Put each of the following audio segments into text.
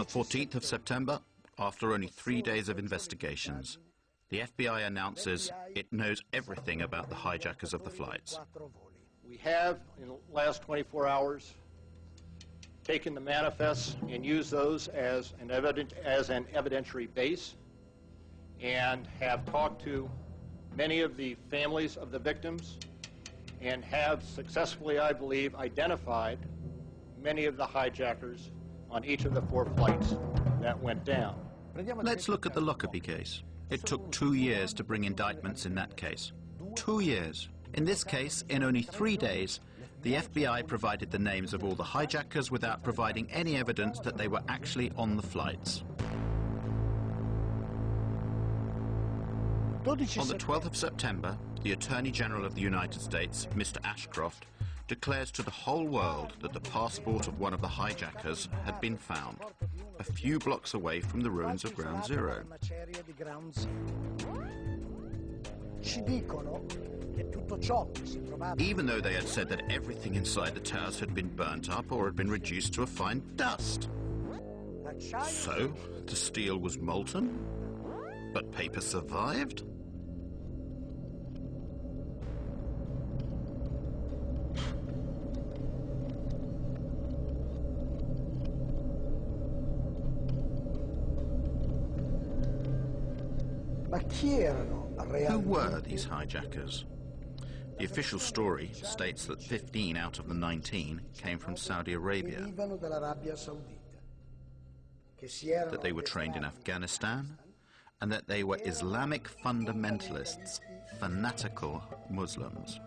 the 14th of September, after only 3 days of investigations, the FBI announces it knows everything about the hijackers of the flights. We have, in the last 24 hours, taken the manifests and used those as an evidentiary base, and have talked to many of the families of the victims, and have successfully, I believe, identified many of the hijackers on each of the 4 flights that went down. Let's look at the Lockerbie case. It took 2 years to bring indictments in that case. 2 years. In this case, in only 3 days, the FBI provided the names of all the hijackers without providing any evidence that they were actually on the flights. On the 12th of September, the Attorney General of the United States, Mr. Ashcroft, declares to the whole world that the passport of one of the hijackers had been found, a few blocks away from the ruins of Ground Zero. Even though they had said that everything inside the towers had been burnt up or had been reduced to a fine dust. So, the steel was molten, but paper survived? Who were these hijackers? The official story states that 15 out of the 19 came from Saudi Arabia, that they were trained in Afghanistan, and that they were Islamic fundamentalists, fanatical Muslims.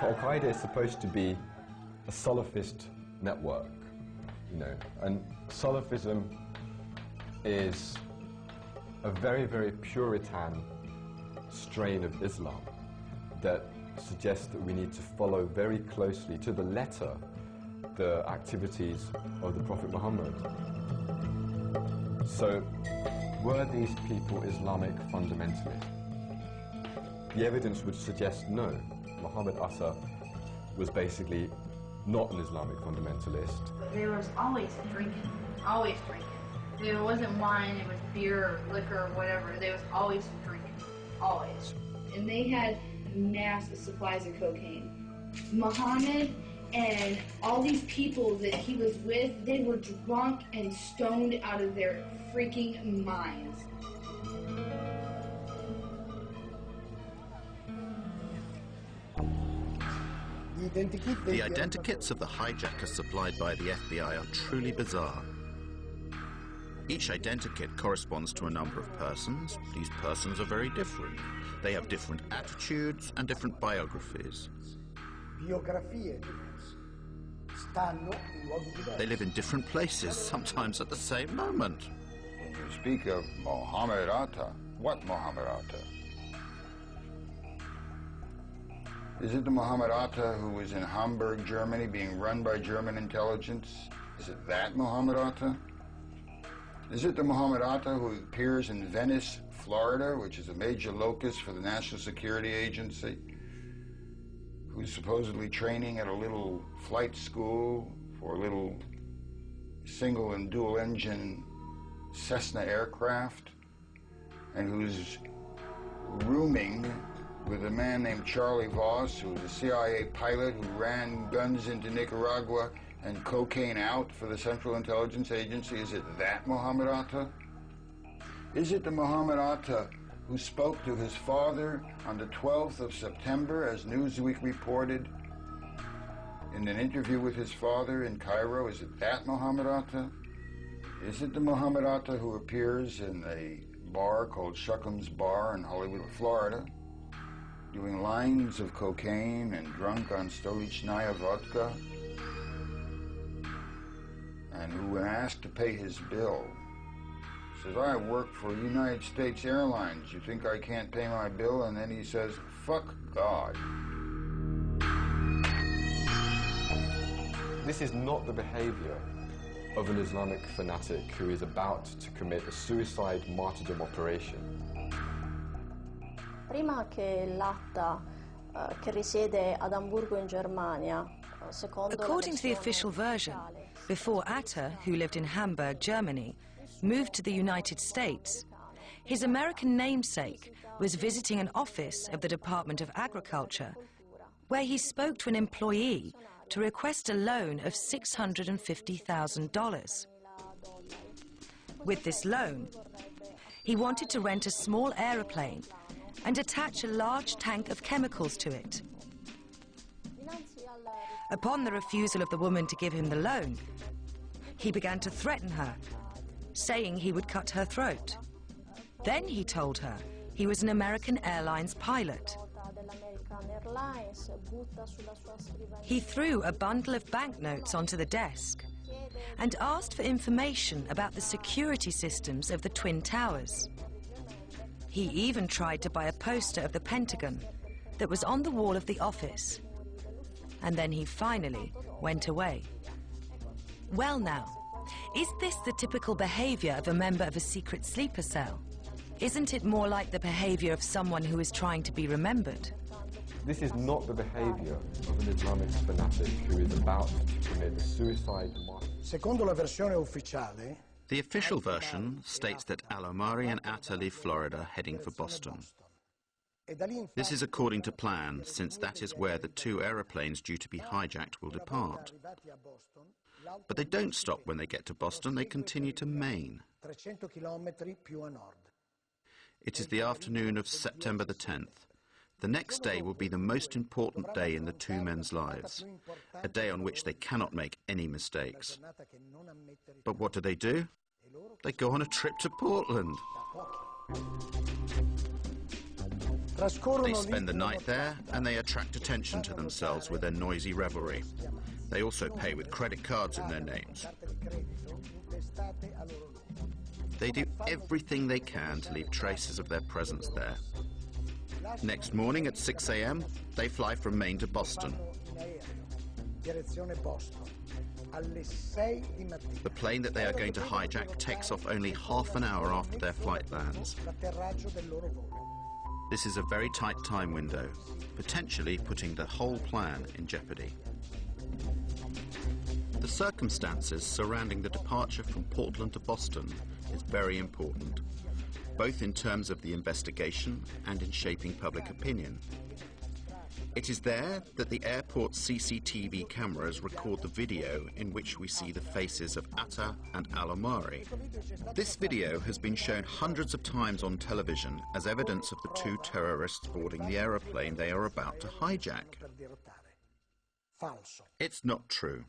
Al-Qaeda is supposed to be a Salafist network, and Salafism is a very, very Puritan strain of Islam that suggests that we need to follow very closely, to the letter, the activities of the Prophet Muhammad. So, were these people Islamic fundamentalists? The evidence would suggest no. Muhammad Atta was basically not an Islamic fundamentalist. There was always drinking, always drinking. There wasn't wine, it was beer or liquor or whatever. There was always drinking, always. And they had massive supplies of cocaine. Muhammad and all these people that he was with, they were drunk and stoned out of their freaking minds. The identikits of the hijackers supplied by the FBI are truly bizarre. Each identikit corresponds to a number of persons. These persons are very different. They have different attitudes and different biographies. They live in different places, sometimes at the same moment. When you speak of Muhammad Atta, what Muhammad Atta? Is it the Muhammad Atta who was in Hamburg, Germany, being run by German intelligence? Is it that Muhammad Atta? Is it the Muhammad Atta who appears in Venice, Florida, which is a major locus for the National Security Agency, who's supposedly training at a little flight school for a little single and dual engine Cessna aircraft, and who's rooming with a man named Charlie Voss, who was a CIA pilot who ran guns into Nicaragua and cocaine out for the Central Intelligence Agency? Is it that Muhammad Atta? Is it the Muhammad Atta who spoke to his father on the 12th of September, as Newsweek reported, in an interview with his father in Cairo? Is it that Muhammad Atta? Is it the Muhammad Atta who appears in a bar called Shuckham's Bar in Hollywood, Florida, doing lines of cocaine and drunk on Stolichnaya vodka, and who, when asked to pay his bill, says, I work for United States Airlines, you think I can't pay my bill? And then he says, fuck God. This is not the behavior of an Islamic fanatic who is about to commit a suicide martyrdom operation. Prima che l'Atta, che risiede ad Amburgo in Germania, According to the official version, before Atta, who lived in Hamburg, Germany, moved to the United States, his American namesake was visiting an office of the Department of Agriculture, where he spoke to an employee to request a loan of $650,000. With this loan, he wanted to rent a small aeroplane and attach a large tank of chemicals to it. Upon the refusal of the woman to give him the loan, he began to threaten her, saying he would cut her throat. Then he told her he was an American Airlines pilot. He threw a bundle of banknotes onto the desk and asked for information about the security systems of the Twin Towers. He even tried to buy a poster of the Pentagon that was on the wall of the office. And then he finally went away. Well now, is this the typical behavior of a member of a secret sleeper cell? Isn't it more like the behavior of someone who is trying to be remembered? This is not the behavior of an Islamic fanatic who is about to commit a suicide. Secondo la versione ufficiale, The official version states that Al-Omari and Atta leave Florida heading for Boston. This is according to plan, since that is where the two aeroplanes due to be hijacked will depart. But they don't stop when they get to Boston, they continue to Maine. 300 chilometri più a nord. It is the afternoon of September the 10th. The next day will be the most important day in the two men's lives, a day on which they cannot make any mistakes. But what do? They go on a trip to Portland. They spend the night there and they attract attention to themselves with their noisy revelry. They also pay with credit cards in their names. They do everything they can to leave traces of their presence there. Next morning at 6 a.m., they fly from Maine to Boston. The plane that they are going to hijack takes off only half an hour after their flight lands. This is a very tight time window, potentially putting the whole plan in jeopardy. The circumstances surrounding the departure from Portland to Boston is very important, both in terms of the investigation and in shaping public opinion. It is there that the airport's CCTV cameras record the video in which we see the faces of Atta and Al-Omari. This video has been shown hundreds of times on television as evidence of the two terrorists boarding the aeroplane they are about to hijack. It's not true.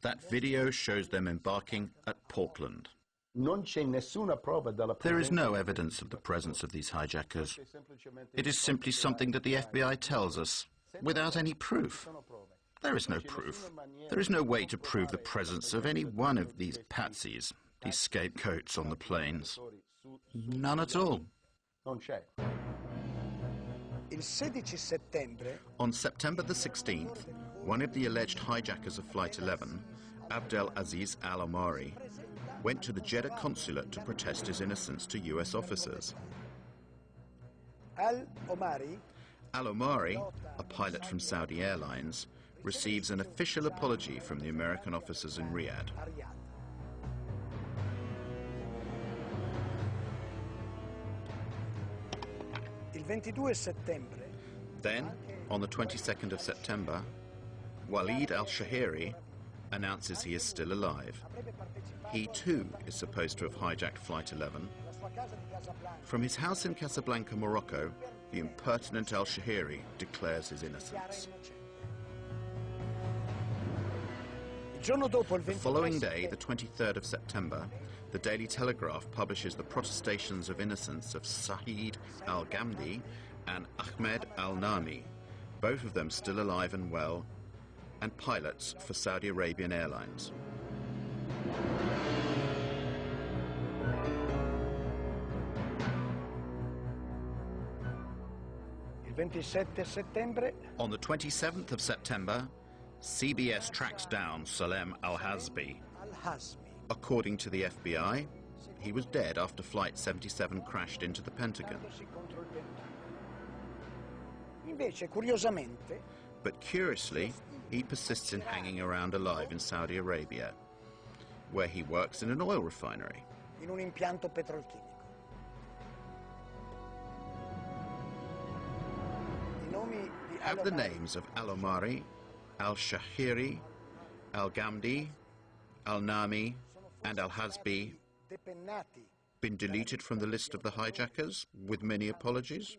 That video shows them embarking at Portland. There is no evidence of the presence of these hijackers. It is simply something that the FBI tells us, without any proof. There is no proof. There is no way to prove the presence of any one of these patsies, these scapegoats on the planes. None at all. On September the 16th, one of the alleged hijackers of Flight 11, Abdel Aziz Al-Omari, went to the Jeddah consulate to protest his innocence to US officers. Al-Omari, a pilot from Saudi Airlines, receives an official apology from the American officers in Riyadh. Then, on the 22nd of September, Walid al-Shahiri announces he is still alive. He too is supposed to have hijacked Flight 11. From his house in Casablanca, Morocco, the impertinent al-Shahiri declares his innocence. The following day, the 23rd of September, the Daily Telegraph publishes the protestations of innocence of Saeed al-Ghamdi and Ahmed al-Nami, both of them still alive and well, and pilots for Saudi Arabian Airlines. On the 27th of September, CBS tracks down Salem al-Hazmi. According to the FBI, he was dead after Flight 77 crashed into the Pentagon. But curiously, he persists in hanging around alive in Saudi Arabia, where he works in an oil refinery. in un impianto petrolchimico. I nomi di Have the Al-Omari names of Al-Omari, Al-Shahiri, Al-Ghamdi, Al-Nami, and Al-Hazbi depennati been deleted from the list of the hijackers, with many apologies?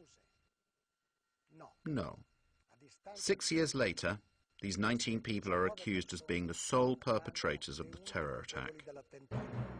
no. No. A distanza 6 years later, these 19 people are accused as being the sole perpetrators of the terror attack. dell'attentato.